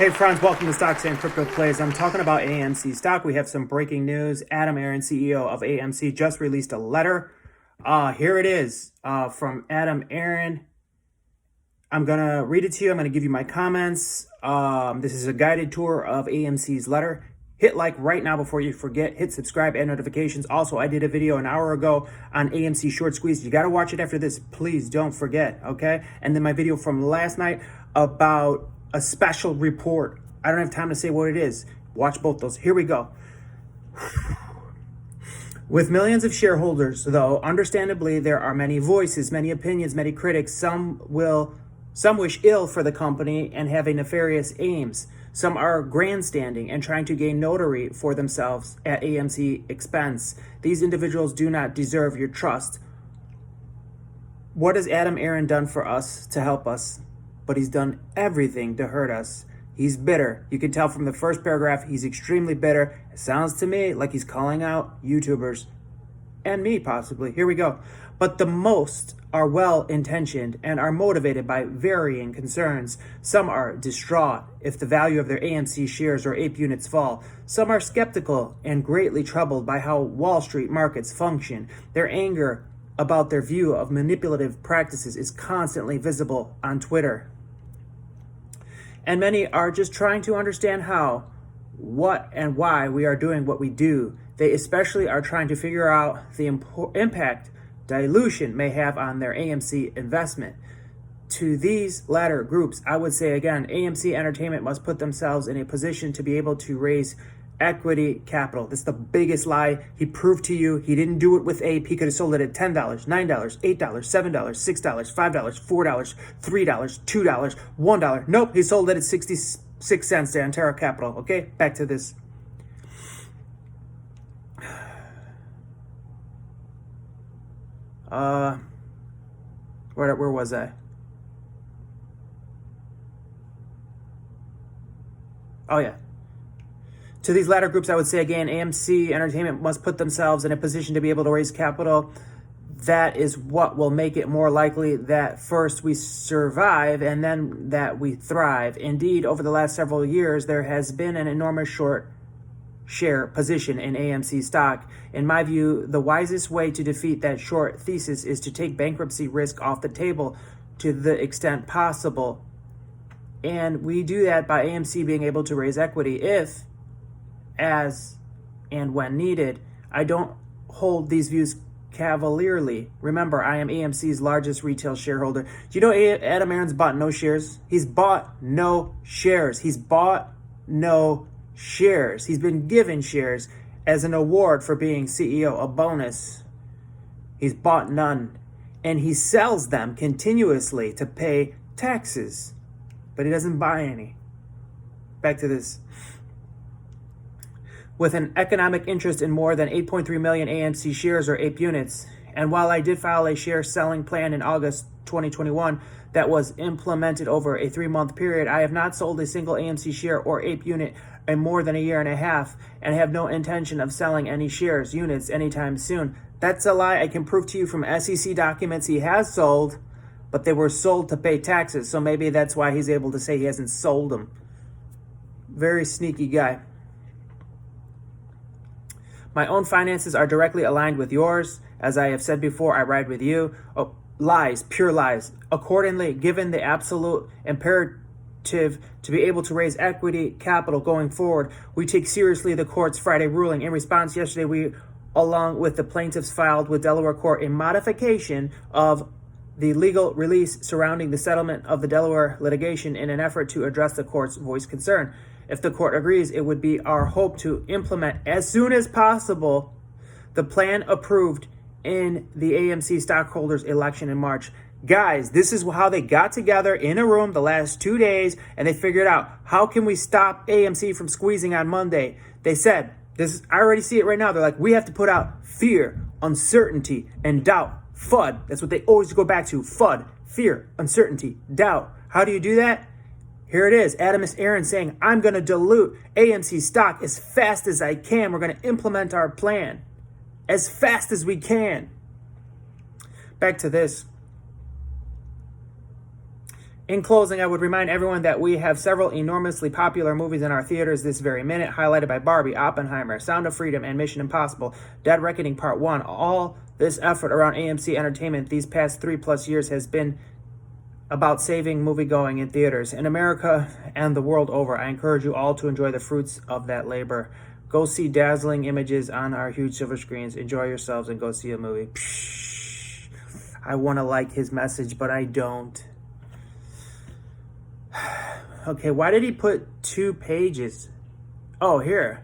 Hey friends, welcome to Stocks and Crypto Plays. I'm talking about AMC stock. We have some breaking news. ARON, CEO of AMC, just released a letter. Here it is from ARON. I'm going to read it to you. I'm going to give you my comments. This is a guided tour of AMC's letter. Hit like right now before you forget. Hit subscribe and notifications. Also, I did a video an hour ago on AMC short squeeze. You got to watch it after this. Please don't forget, okay? And then my video from last night about a special report. I don't have time to say what it is. Watch both those. Here we go. With millions of shareholders, though, understandably, there are many voices, many opinions, many critics. Some wish ill for the company and have nefarious aims. Some are grandstanding and trying to gain notoriety for themselves at AMC expense. These individuals do not deserve your trust. What has ARON done for us to help us? But he's done everything to hurt us. He's bitter. You can tell from the first paragraph, he's extremely bitter. It sounds to me like he's calling out YouTubers and me possibly. Here we go. But the most are well-intentioned and are motivated by varying concerns. Some are distraught if the value of their AMC shares or APE units fall. Some are skeptical and greatly troubled by how Wall Street markets function. Their anger about their view of manipulative practices is constantly visible on Twitter. And many are just trying to understand how, what, and why we are doing what we do. They especially are trying to figure out the impact dilution may have on their AMC investment. To these latter groups, I would say again, AMC Entertainment must put themselves in a position to be able to raise equity capital. This is the biggest lie. He proved to you he didn't do it with APE. He could have sold it at $10, $9, $8, $7, $6, $5, $4, $3, $2, $1. Nope, he sold it at 66 cents to Antero Capital. Okay, back to this. Where was I? Oh yeah. To these latter groups, I would say again, AMC Entertainment must put themselves in a position to be able to raise capital. That is what will make it more likely that first we survive and then that we thrive. Indeed, over the last several years, there has been an enormous short share position in AMC stock. In my view, the wisest way to defeat that short thesis is to take bankruptcy risk off the table to the extent possible. And we do that by AMC being able to raise equity if, as, and when needed. I don't hold these views cavalierly. Remember, I am AMC's largest retail shareholder. Do you know ARON's bought no shares? He's bought no shares. He's bought no shares. He's been given shares as an award for being CEO, a bonus. He's bought none. And he sells them continuously to pay taxes. But he doesn't buy any. Back to this. With an economic interest in more than 8.3 million AMC shares or APE units. And while I did file a share selling plan in August 2021 that was implemented over a 3-month period, I have not sold a single AMC share or APE unit in more than a year and a half and have no intention of selling any shares, units anytime soon. That's a lie. I can prove to you from SEC documents he has sold, but they were sold to pay taxes. So maybe that's why he's able to say he hasn't sold them. Very sneaky guy. My own finances are directly aligned with yours. As I have said before, I ride with you. Oh, lies, pure lies. Accordingly, given the absolute imperative to be able to raise equity capital going forward, we take seriously the court's Friday ruling. In response, yesterday, we, along with the plaintiffs, filed with Delaware court a modification of the legal release surrounding the settlement of the Delaware litigation in an effort to address the court's voiced concern. If the court agrees, it would be our hope to implement as soon as possible the plan approved in the AMC stockholders election in March. Guys, this is how they got together in a room the last 2 days and they figured out, how can we stop AMC from squeezing on Monday? They said, I already see it right now. They're like, we have to put out fear, uncertainty, and doubt. FUD. That's what they always go back to. FUD. Fear, uncertainty, doubt. How do you do that? Here it is. ARON saying, I'm going to dilute AMC stock as fast as I can. We're going to implement our plan as fast as we can. Back to this. In closing, I would remind everyone that we have several enormously popular movies in our theaters this very minute, highlighted by Barbie, Oppenheimer, Sound of Freedom, and Mission Impossible, Dead Reckoning Part 1. All this effort around AMC Entertainment these past 3+ years has been about saving moviegoing in theaters in America and the world over. I encourage you all to enjoy the fruits of that labor. Go see dazzling images on our huge silver screens. Enjoy yourselves and go see a movie. Psh, I want to like his message, but I don't. Okay, why did he put 2 pages? Oh, here.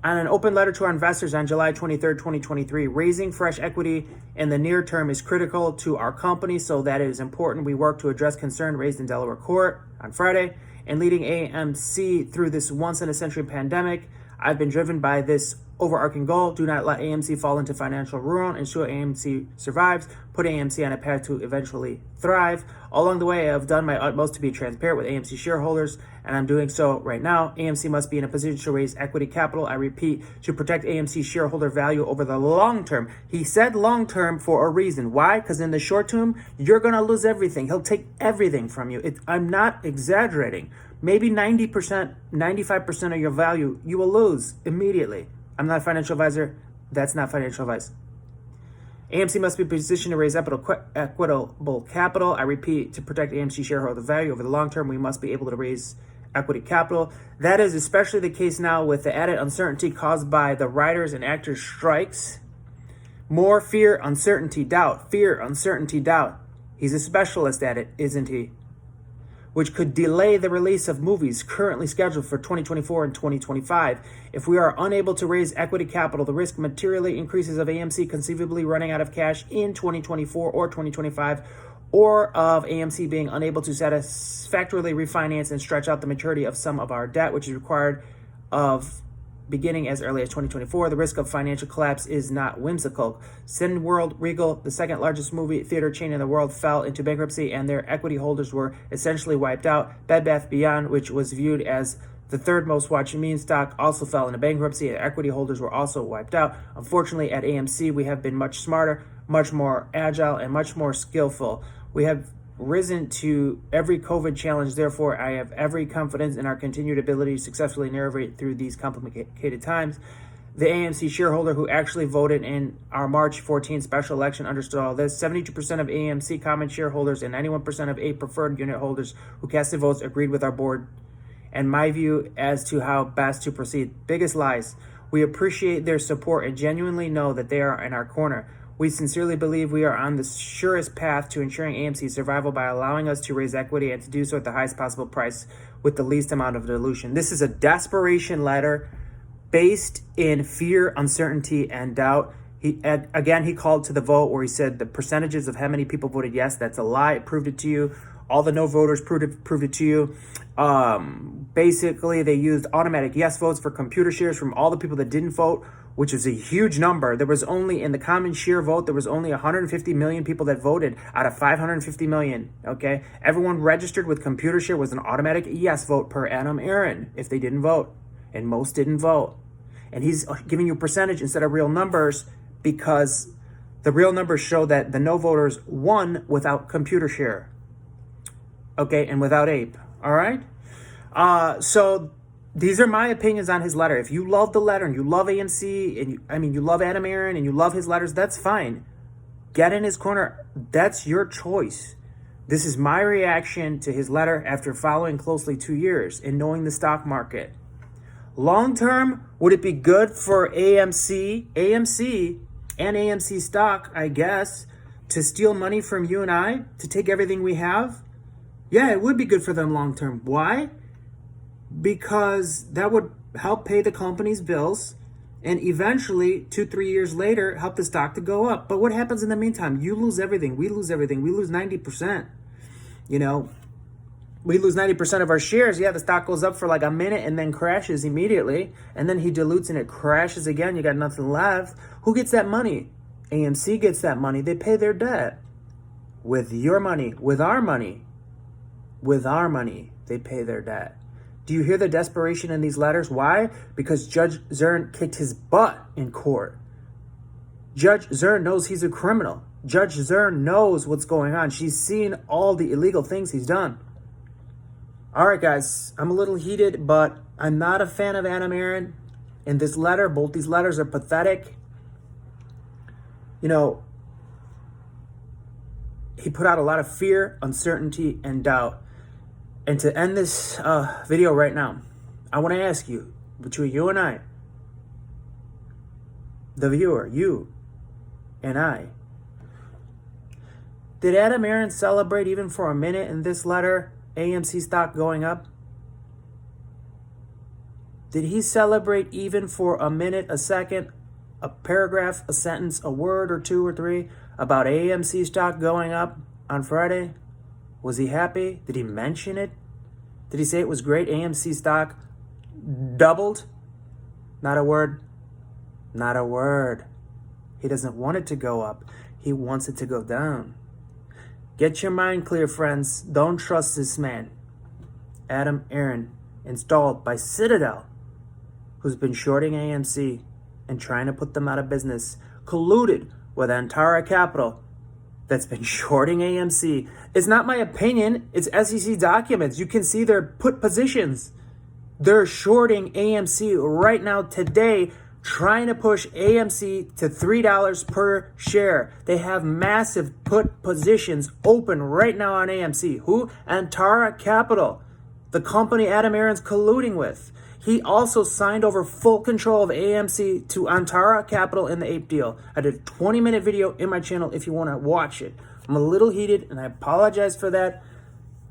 On an open letter to our investors on July 23rd, 2023, raising fresh equity in the near term is critical to our company, so that it is important we work to address concern raised in Delaware court on Friday. And leading AMC through this once-in-a-century pandemic, I've been driven by this overarching goal: do not let AMC fall into financial ruin. Ensure AMC survives. Put AMC on a path to eventually thrive. Along the way, I've done my utmost to be transparent with AMC shareholders, and I'm doing so right now. AMC must be in a position to raise equity capital, I repeat, to protect AMC shareholder value over the long term. He said long term for a reason. Why? Because in the short term, you're going to lose everything. He'll take everything from you. I'm not exaggerating. Maybe 90%, 95% of your value you will lose immediately. I'm not a financial advisor. That's not financial advice. AMC must be positioned to raise equitable capital. I repeat, to protect AMC shareholder value over the long term, we must be able to raise equity capital. That is especially the case now with the added uncertainty caused by the writers and actors strikes. More fear, uncertainty, doubt. Fear, uncertainty, doubt. He's a specialist at it, isn't he? Which could delay the release of movies currently scheduled for 2024 and 2025. If we are unable to raise equity capital, the risk materially increases of AMC conceivably running out of cash in 2024 or 2025, or of AMC being unable to satisfactorily refinance and stretch out the maturity of some of our debt, which is required of beginning as early as 2024. The risk of financial collapse is not whimsical. Cineworld Regal, the second largest movie theater chain in the world, fell into bankruptcy and their equity holders were essentially wiped out. Bed Bath & Beyond, which was viewed as the third most watched meme stock, also fell into bankruptcy. Their equity holders were also wiped out. Unfortunately, at AMC, we have been much smarter, much more agile, and much more skillful. We have risen to every COVID challenge. Therefore, I have every confidence in our continued ability to successfully navigate through these complicated times. The AMC shareholder who actually voted in our March 14th special election understood all this. 72% of AMC common shareholders and 91% of A preferred unit holders who casted votes agreed with our board and my view as to how best to proceed. Biggest lies. We appreciate their support and genuinely know that they are in our corner. We sincerely believe we are on the surest path to ensuring AMC's survival by allowing us to raise equity and to do so at the highest possible price with the least amount of dilution. This is a desperation letter based in fear, uncertainty, and doubt. He called to the vote where he said the percentages of how many people voted yes, that's a lie. It proved it to you. All the no voters proved it to you. Basically, they used automatic yes votes for computer shares from all the people that didn't vote, which is a huge number. There was only, in the common share vote, there was only 150 million people that voted out of 550 million, okay? Everyone registered with computer share was an automatic yes vote per ARON if they didn't vote, and most didn't vote. And he's giving you a percentage instead of real numbers because the real numbers show that the no voters won without computer share, okay, and without APE, all right? So these are my opinions on his letter. If you love the letter and you love AMC and you love Adam Aron and you love his letters, that's fine. Get in his corner. That's your choice. This is my reaction to his letter after following closely 2 years and knowing the stock market. Long term, would it be good for AMC and AMC stock, I guess, to steal money from you and I, to take everything we have? Yeah, it would be good for them long term. Why? Because that would help pay the company's bills and eventually 2-3 years later help the stock to go up. But what happens in the meantime? You lose everything. We lose everything. We lose 90%. We lose 90% of our shares. Yeah, the stock goes up for like a minute and then crashes immediately. And then he dilutes and it crashes again. You got nothing left. Who gets that money? AMC gets that money. They pay their debt with your money, with our money. With our money, they pay their debt. Do you hear the desperation in these letters? Why? Because Judge Zern kicked his butt in court. Judge Zern knows he's a criminal. Judge Zern knows what's going on. She's seen all the illegal things he's done. All right, guys, I'm a little heated, but I'm not a fan of Adam Aron. In this letter, both these letters are pathetic. You know, he put out a lot of fear, uncertainty, and doubt. And to end this video right now, I want to ask you, between you and I, the viewer, you and I, did Adam Aron celebrate even for a minute in this letter AMC stock going up? Did he celebrate even for a minute, a second, a paragraph, a sentence, a word or two or three about AMC stock going up on Friday? Was he happy? Did he mention it? Did he say it was great? AMC stock doubled? Not a word. Not a word. He doesn't want it to go up. He wants it to go down. Get your mind clear, friends. Don't trust this man. Adam Aron, installed by Citadel, who's been shorting AMC and trying to put them out of business, colluded with Antara Capital that's been shorting AMC. It's not my opinion. It's SEC documents. You can see their put positions. They're shorting AMC right now today, trying to push AMC to $3 per share. They have massive put positions open right now on AMC. Who? Antara Capital, the company Adam Aron's colluding with. He also signed over full control of AMC to Antara Capital in the ape deal. I did a 20-minute video in my channel if you want to watch it. I'm a little heated, and I apologize for that.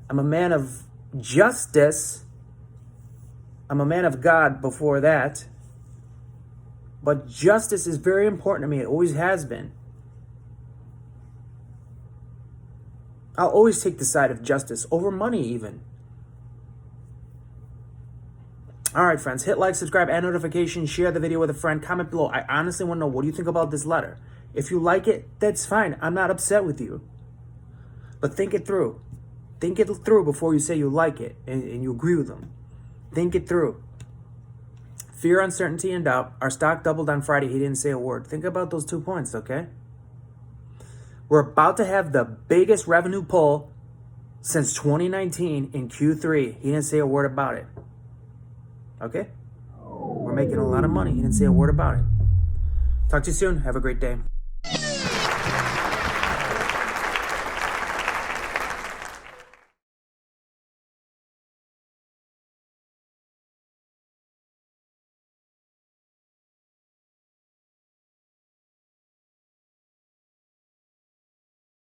I'm a man of justice. I'm a man of God before that. But justice is very important to me. It always has been. I'll always take the side of justice over money even. All right, friends, hit like, subscribe, add notifications, share the video with a friend, comment below. I honestly want to know, what do you think about this letter? If you like it, that's fine. I'm not upset with you. But think it through. Think it through before you say you like it and you agree with them. Think it through. Fear, uncertainty, and doubt. Our stock doubled on Friday. He didn't say a word. Think about those 2 points, okay? We're about to have the biggest revenue pull since 2019 in Q3. He didn't say a word about it. Okay? We're making a lot of money. He didn't say a word about it. Talk to you soon. Have a great day.